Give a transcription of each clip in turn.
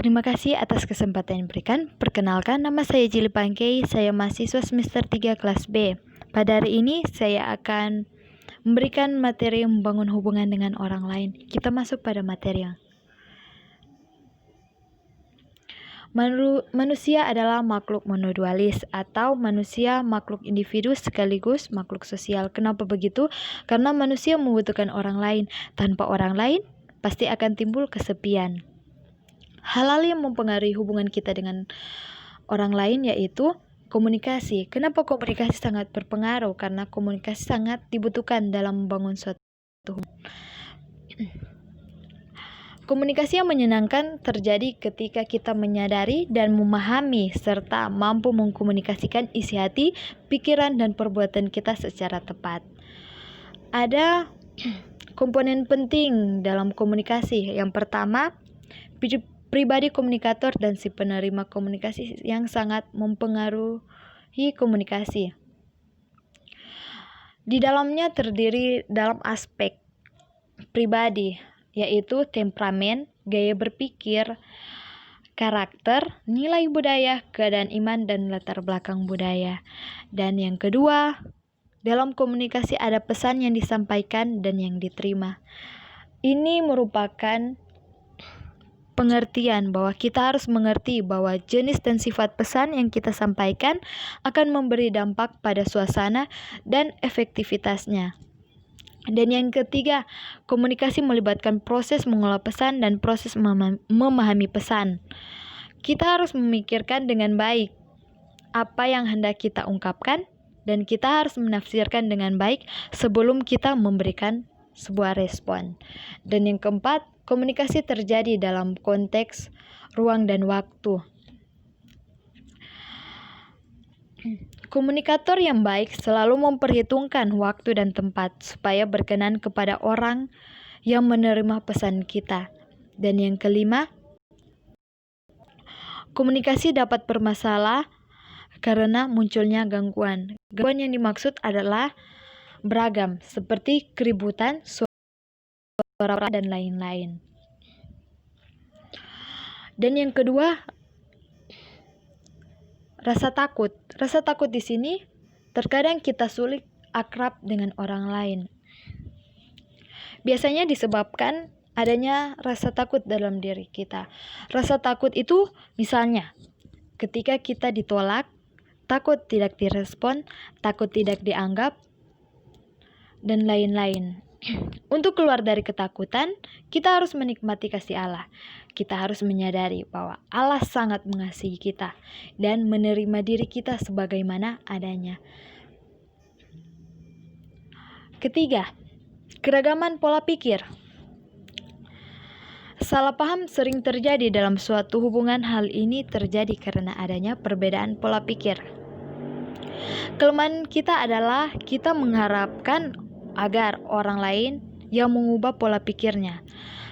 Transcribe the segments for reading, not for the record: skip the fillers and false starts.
Terima kasih atas kesempatan yang diberikan. Perkenalkan, nama saya Jili Pangkei, saya mahasiswa semester 3 kelas B. Pada hari ini saya akan memberikan materi membangun hubungan dengan orang lain. Kita masuk pada materi yang manusia adalah makhluk monodualis atau manusia makhluk individu sekaligus makhluk sosial. Kenapa begitu? Karena manusia membutuhkan orang lain. Tanpa orang lain, pasti akan timbul kesepian. Hal-hal yang mempengaruhi hubungan kita dengan orang lain yaitu komunikasi. Kenapa komunikasi sangat berpengaruh? Karena komunikasi sangat dibutuhkan dalam membangun suatu hubungan. Komunikasi yang menyenangkan terjadi ketika kita menyadari dan memahami serta mampu mengkomunikasikan isi hati, pikiran, dan perbuatan kita secara tepat. Ada komponen penting dalam komunikasi. Yang pertama, pribadi komunikator dan si penerima komunikasi yang sangat mempengaruhi komunikasi. Di dalamnya terdiri dalam aspek pribadi, yaitu temperamen, gaya berpikir, karakter, nilai budaya, keadaan iman, dan latar belakang budaya. Dan yang kedua, dalam komunikasi ada pesan yang disampaikan dan yang diterima. Ini merupakan pengertian bahwa kita harus mengerti bahwa jenis dan sifat pesan yang kita sampaikan akan memberi dampak pada suasana dan efektivitasnya. Dan yang ketiga, komunikasi melibatkan proses mengolah pesan dan proses memahami pesan. Kita harus memikirkan dengan baik apa yang hendak kita ungkapkan dan kita harus menafsirkan dengan baik sebelum kita memberikan sebuah respon. Dan yang keempat, komunikasi terjadi dalam konteks ruang dan waktu. Komunikator yang baik selalu memperhitungkan waktu dan tempat supaya berkenan kepada orang yang menerima pesan kita. Dan yang kelima, komunikasi dapat bermasalah karena munculnya gangguan. Gangguan yang dimaksud adalah beragam, seperti keributan, suara dan lain-lain. Dan yang kedua, rasa takut. Rasa takut di sini terkadang kita sulit akrab dengan orang lain. Biasanya disebabkan adanya rasa takut dalam diri kita. Rasa takut itu misalnya ketika kita ditolak, takut tidak direspon, takut tidak dianggap, dan lain-lain. Untuk keluar dari ketakutan, kita harus menikmati kasih Allah. Kita harus menyadari bahwa Allah sangat mengasihi kita dan menerima diri kita sebagaimana adanya. Ketiga, keragaman pola pikir. Salah paham sering terjadi dalam suatu hubungan. Hal ini terjadi karena adanya perbedaan pola pikir. Kelemahan kita adalah kita mengharapkan agar orang lain yang mengubah pola pikirnya.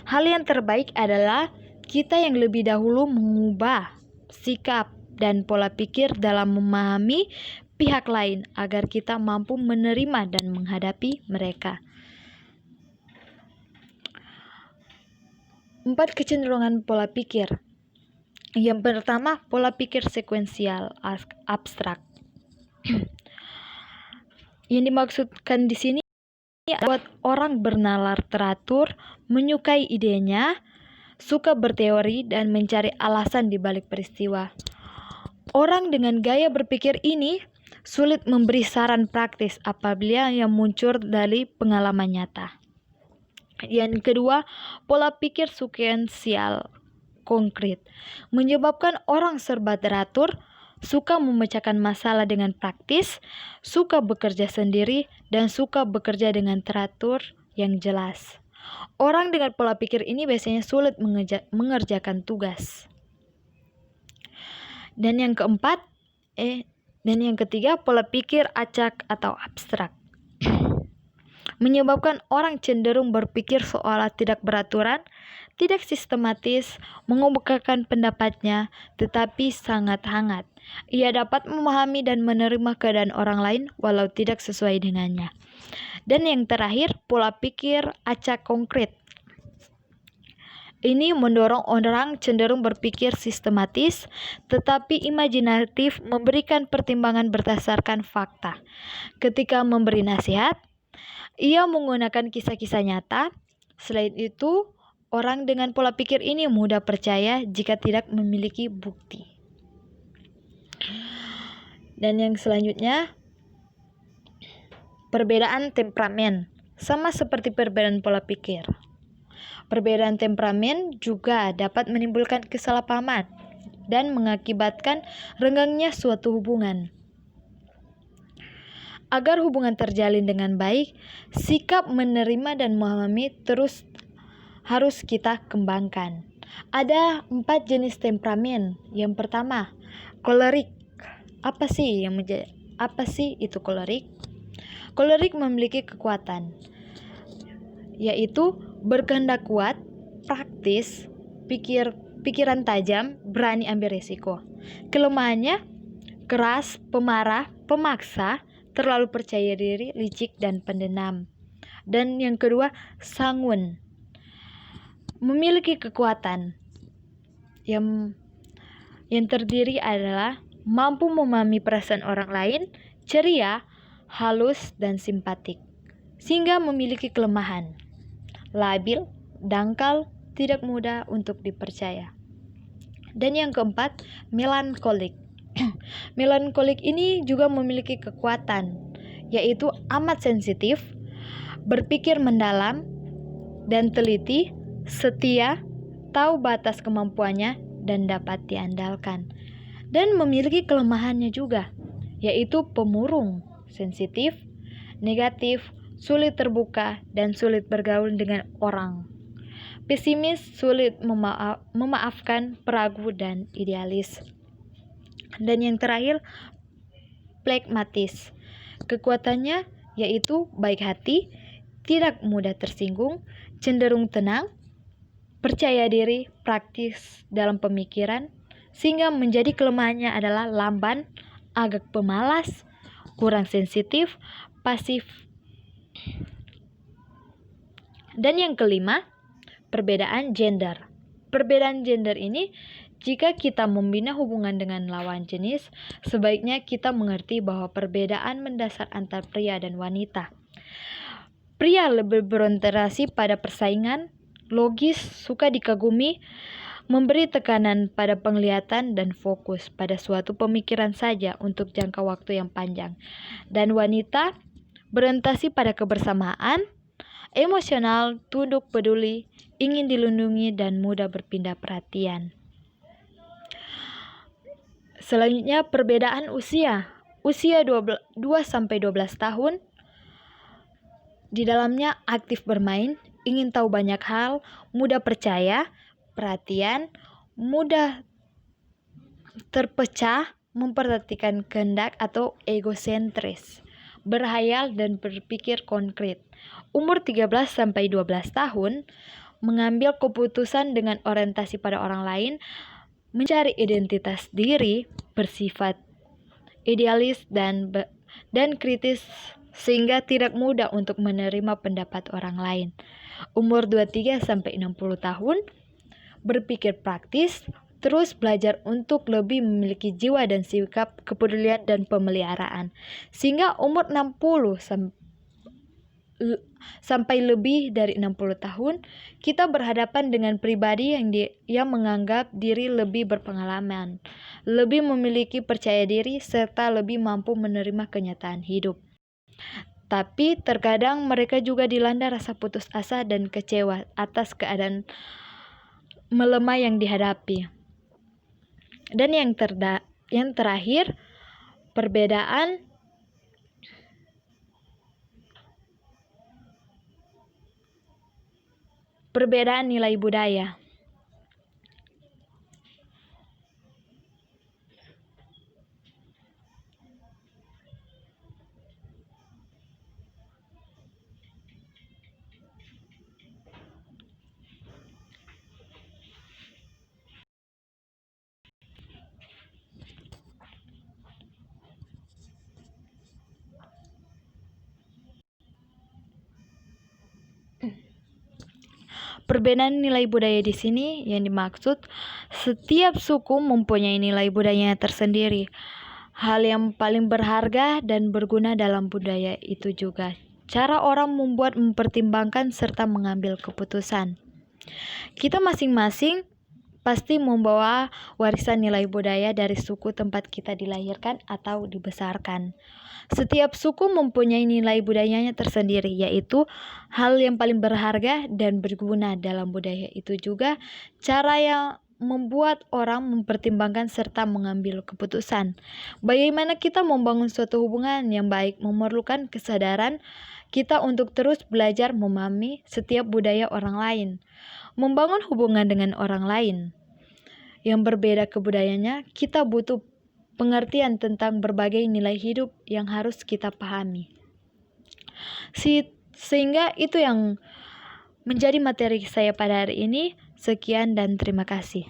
Hal yang terbaik adalah kita yang lebih dahulu mengubah sikap dan pola pikir dalam memahami pihak lain agar kita mampu menerima dan menghadapi mereka. 4 kecenderungan pola pikir. Yang pertama, pola pikir sekuensial abstrak. Yang dimaksudkan di sini buat orang bernalar teratur, menyukai idenya, suka berteori, dan mencari alasan di balik peristiwa. Orang dengan gaya berpikir ini sulit memberi saran praktis apabila yang muncul dari pengalaman nyata. Yang kedua, pola pikir sekuensial konkret menyebabkan orang serba teratur, suka memecahkan masalah dengan praktis, suka bekerja sendiri, dan suka bekerja dengan teratur yang jelas. Orang dengan pola pikir ini biasanya sulit mengerjakan tugas. Dan yang ketiga, pola pikir acak atau abstrak menyebabkan orang cenderung berpikir seolah tidak beraturan, tidak sistematis, mengemukakan pendapatnya, tetapi sangat hangat. Ia dapat memahami dan menerima keadaan orang lain walau tidak sesuai dengannya. Dan yang terakhir, pola pikir acak konkret. ini mendorong orang cenderung berpikir sistematis, tetapi imajinatif, memberikan pertimbangan berdasarkan fakta. Ketika memberi nasihat, ia menggunakan kisah-kisah nyata. Selain itu, orang dengan pola pikir ini mudah percaya jika tidak memiliki bukti. Dan yang selanjutnya, perbedaan temperamen. Sama seperti perbedaan pola pikir, perbedaan temperamen juga dapat menimbulkan kesalahpahaman dan mengakibatkan renggangnya suatu hubungan. Agar hubungan terjalin dengan baik, sikap menerima dan memahami terus harus kita kembangkan. Ada 4 jenis temperamen. Yang pertama, kolerik. Apa sih itu kolerik? Kolerik memiliki kekuatan, yaitu berkehendak kuat, praktis, pikiran tajam, berani ambil risiko. Kelemahannya keras, pemarah, pemaksa, terlalu percaya diri, licik, dan pendendam. Dan yang kedua, sangun. Memiliki kekuatan yang terdiri adalah mampu memahami perasaan orang lain, ceria, halus, dan simpatik, sehingga memiliki kelemahan, labil, dangkal, tidak mudah untuk dipercaya. Dan yang keempat, melankolik. Melankolik ini juga memiliki kekuatan, yaitu amat sensitif, berpikir mendalam dan teliti, setia, tahu batas kemampuannya, dan dapat diandalkan. Dan memiliki kelemahannya juga, yaitu pemurung, sensitif, negatif, sulit terbuka, dan sulit bergaul dengan orang. Pesimis, sulit memaafkan, peragu, dan idealis. Dan yang terakhir, pragmatis. Kekuatannya yaitu baik hati, tidak mudah tersinggung, cenderung tenang, percaya diri, praktis dalam pemikiran, sehingga menjadi kelemahannya adalah lamban, agak pemalas, kurang sensitif, pasif. Dan yang kelima, perbedaan gender. Perbedaan gender ini, jika kita membina hubungan dengan lawan jenis, sebaiknya kita mengerti bahwa perbedaan mendasar antar pria dan wanita. Pria lebih berorientasi pada persaingan, logis, suka dikagumi, memberi tekanan pada penglihatan dan fokus pada suatu pemikiran saja untuk jangka waktu yang panjang. Dan wanita berorientasi pada kebersamaan, emosional, tunduk, peduli, ingin dilindungi, dan mudah berpindah perhatian. Selanjutnya, perbedaan usia. Usia 2-12 tahun, di dalamnya aktif bermain, ingin tahu banyak hal, mudah percaya, perhatian, mudah terpecah, memperhatikan kehendak atau egosentris, berhayal dan berpikir konkret. Umur 13-12 tahun, mengambil keputusan dengan orientasi pada orang lain, mencari identitas diri, bersifat idealis dan kritis, sehingga tidak mudah untuk menerima pendapat orang lain. Umur 23-60 tahun, berpikir praktis, terus belajar untuk lebih memiliki jiwa dan sikap kepedulian dan pemeliharaan. Sehingga umur 60 sampai lebih dari 60 tahun, kita berhadapan dengan pribadi yang menganggap diri lebih berpengalaman, lebih memiliki percaya diri, serta lebih mampu menerima kenyataan hidup. Tapi terkadang mereka juga dilanda rasa putus asa dan kecewa atas keadaan melemah yang dihadapi. Dan yang terakhir, perbedaan nilai budaya. Perbedaan nilai budaya di sini yang dimaksud, setiap suku mempunyai nilai budayanya tersendiri. Hal yang paling berharga dan berguna dalam budaya itu juga cara orang membuat, mempertimbangkan, serta mengambil keputusan. Kita masing-masing pasti membawa warisan nilai budaya dari suku tempat kita dilahirkan atau dibesarkan. Setiap suku mempunyai nilai budayanya tersendiri, yaitu hal yang paling berharga dan berguna dalam budaya itu juga cara yang membuat orang mempertimbangkan serta mengambil keputusan. Bagaimana kita membangun suatu hubungan yang baik memerlukan kesadaran kita untuk terus belajar memahami setiap budaya orang lain. Membangun hubungan dengan orang lain yang berbeda kebudayaannya, kita butuh pengertian tentang berbagai nilai hidup yang harus kita pahami. Sehingga itu yang menjadi materi saya pada hari ini. Sekian dan terima kasih.